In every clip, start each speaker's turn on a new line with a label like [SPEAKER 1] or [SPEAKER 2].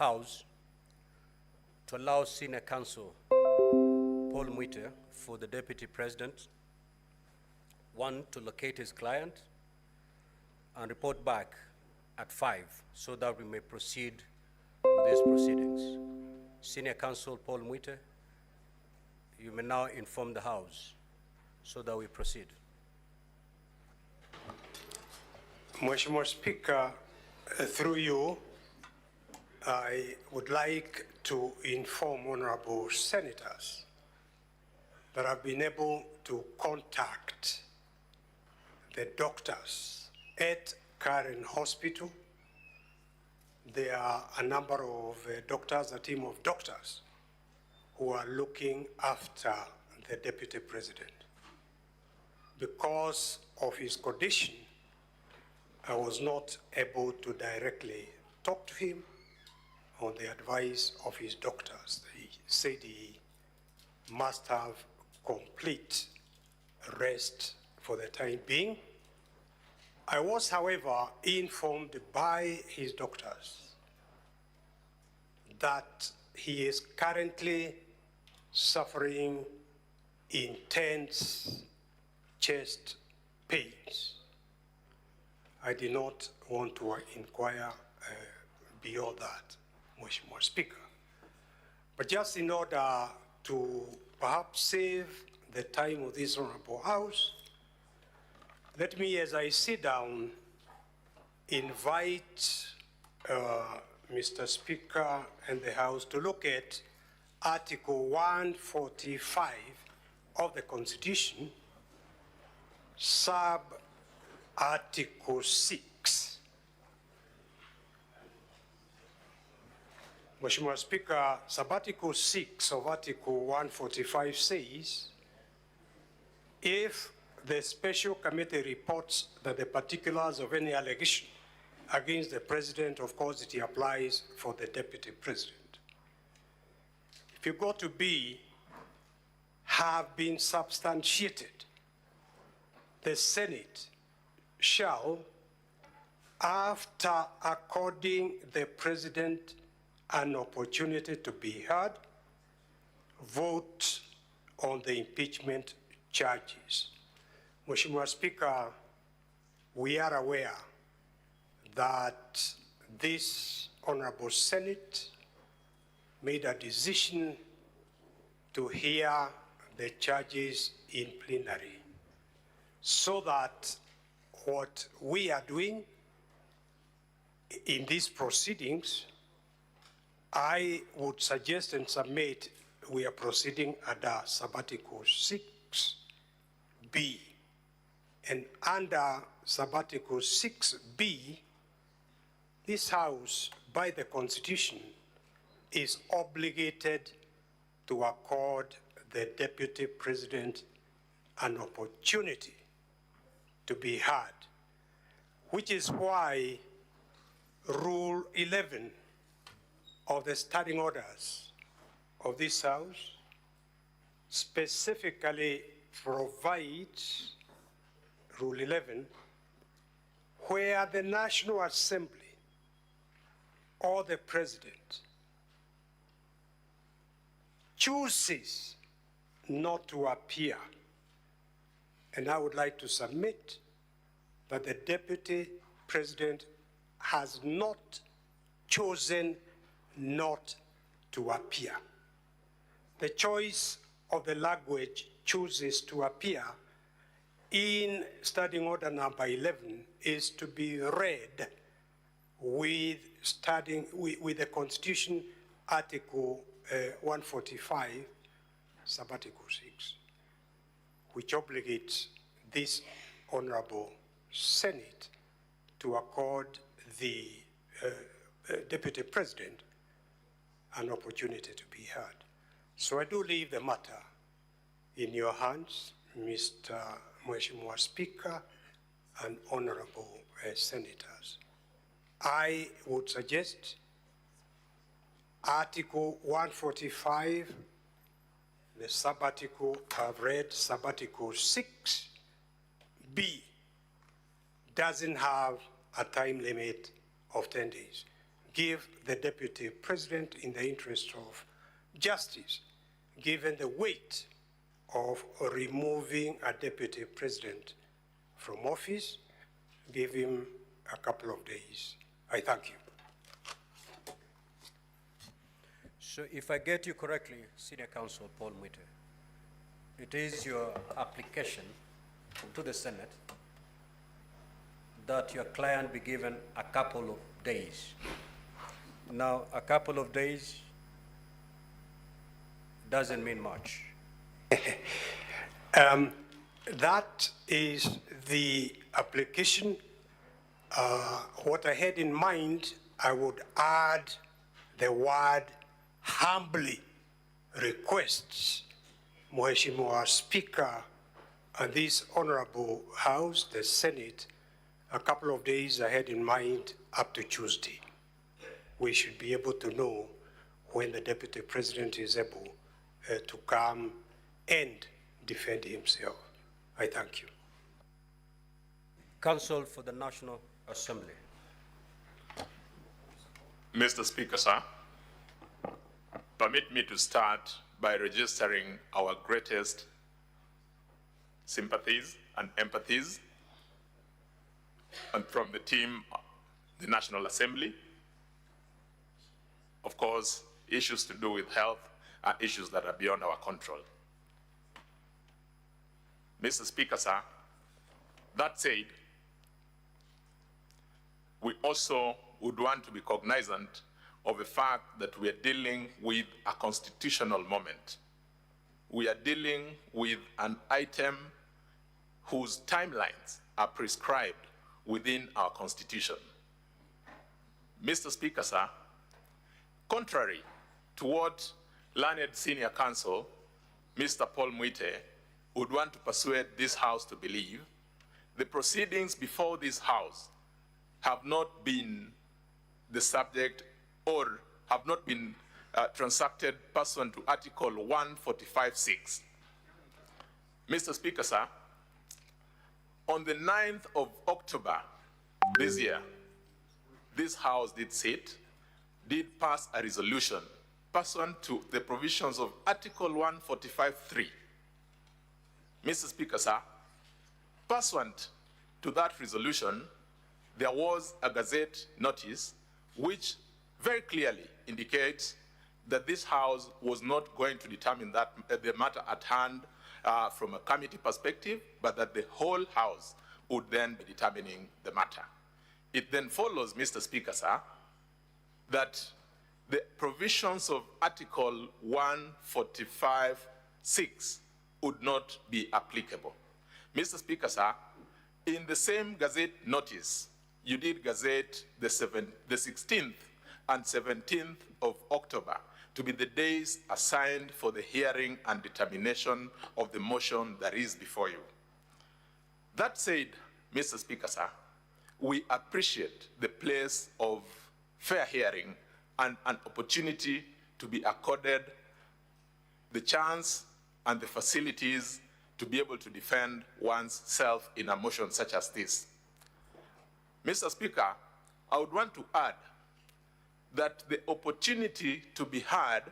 [SPEAKER 1] House to allow Senior Counsel Paul Mwite for the Deputy President, one, to locate his client and report back at 5 so that we may proceed with these proceedings. Senior Counsel Paul Mwite, you may now inform the House so that we proceed.
[SPEAKER 2] Mheshimiwa Speaker, through you, I would like to inform honorable senators that I've been able to contact the doctors at current hospital. There are a number of doctors, a team of doctors, who are looking after the Deputy President. Because of his condition, I was not able to directly talk to him on the advice of his doctors. He said he must have complete rest for the time being. I was, however, informed by his doctors that he is currently suffering intense chest pains. I did not want to inquire beyond that, Mheshimiwa Speaker. But just in order to perhaps save the time of this Honorable House, let me, as I sit down, invite Mr. Speaker and the House to look at Article 145 of the Constitution, sub-Article 6. Mheshimiwa Speaker, sub-Article 6 of Article 145 says, if the special committee reports that the particulars of any allegation against the President, of course it applies for the Deputy President. If you go to B, have been substantiated, the Senate shall, after according the President an opportunity to be heard, vote on the impeachment charges. Mheshimiwa Speaker, we are aware that this Honorable Senate made a decision to hear the charges in plenary, so that what we are doing in these proceedings, I would suggest and submit we are proceeding under sub-Article 6B. And under sub-Article 6B, this House, by the Constitution, is obligated to accord the Deputy President an opportunity to be heard, which is why Rule 11 of the standing orders of this House specifically provides, Rule 11, where the National Assembly or the President chooses not to appear, and I would like to submit that the Deputy President has not chosen not to appear. The choice of the language chooses to appear in Standing Order number 11 is to be read with the Constitution Article 145, sub-Article 6, which obligates this Honorable Senate to accord the Deputy President an opportunity to be heard. So I do leave the matter in your hands, Mr. Mheshimiwa Speaker and Honorable Senators. I would suggest Article 145, the sub-article I've read, sub-article 6B, doesn't have a time limit of 10 days. give the Deputy President in the interest of justice, given the weight of removing a Deputy President from office, give him a couple of days. I thank you.
[SPEAKER 1] So if I get you correctly, Senior Counsel Paul Mwite, it is your application to the Senate that your client be given a couple of days. Now, a couple of days doesn't mean much.
[SPEAKER 2] That is the application. What I had in mind, I would add the word humbly requests Mheshimiwa Speaker and this Honorable House, the Senate, a couple of days I had in mind up to Tuesday. We should be able to know when the Deputy President is able to come and defend himself. I thank you.
[SPEAKER 1] Counsel for the National Assembly.
[SPEAKER 3] Mr. Speaker, sir, permit me to start by registering our greatest sympathies and empathies and from the team, the National Assembly. Of course, issues to do with health are issues that are beyond our control. Mr. Speaker, sir, that said, we also would want to be cognizant of the fact that we are dealing with a constitutional moment. We are dealing with an item whose timelines are prescribed within our Constitution. Mr. Speaker, sir, contrary to what learned senior counsel, Mr. Paul Mwite, would want to persuade this House to believe, the proceedings before this House have not been the subject or have not been transacted pursuant to Article 145(6). Mr. Speaker, sir, on the 9th of October this year, this House did pass a resolution pursuant to the provisions of Article 145(3). Mr. Speaker, sir, pursuant to that resolution, there was a Gazette notice which very clearly indicates that this House was not going to determine that, the matter at hand from a committee perspective, but that the whole House would then be determining the matter. It then follows, Mr. Speaker, sir, that the provisions of Article 145(6) would not be applicable. Mr. Speaker, sir, in the same Gazette notice, you did gazette the 16th and 17th of October to be the days assigned for the hearing and determination of the motion that is before you. That said, Mr. Speaker, sir, we appreciate the place of fair hearing and an opportunity to be accorded the chance and the facilities to be able to defend one's self in a motion such as this. Mr. Speaker, I would want to add that the opportunity to be heard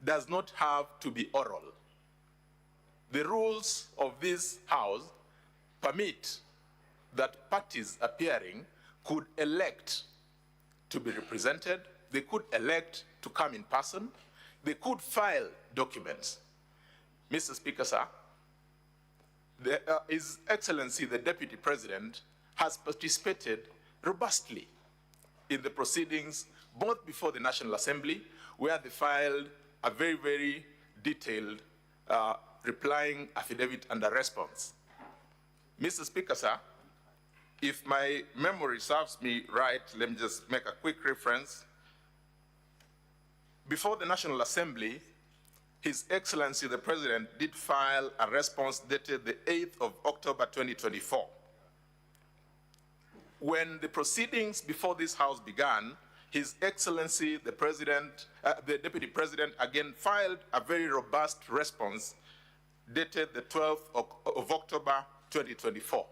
[SPEAKER 3] does not have to be oral. The rules of this House permit that parties appearing could elect to be represented, they could elect to come in person, they could file documents. Mr. Speaker, sir, His Excellency, the Deputy President, has participated robustly in the proceedings, both before the National Assembly, where they filed a very, very detailed replying affidavit and a response. Mr. Speaker, sir, if my memory serves me right, let me just make a quick reference. Before the National Assembly, His Excellency, the President, did file a response dated the 8th of October 2024. When the proceedings before this House began, His Excellency, the President, the Deputy President, again filed a very robust response dated the 12th of October 2024.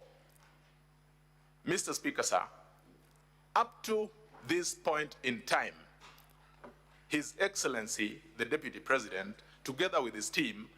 [SPEAKER 3] Mr. Speaker, sir, up to this point in time, His Excellency, the Deputy President, together with his team,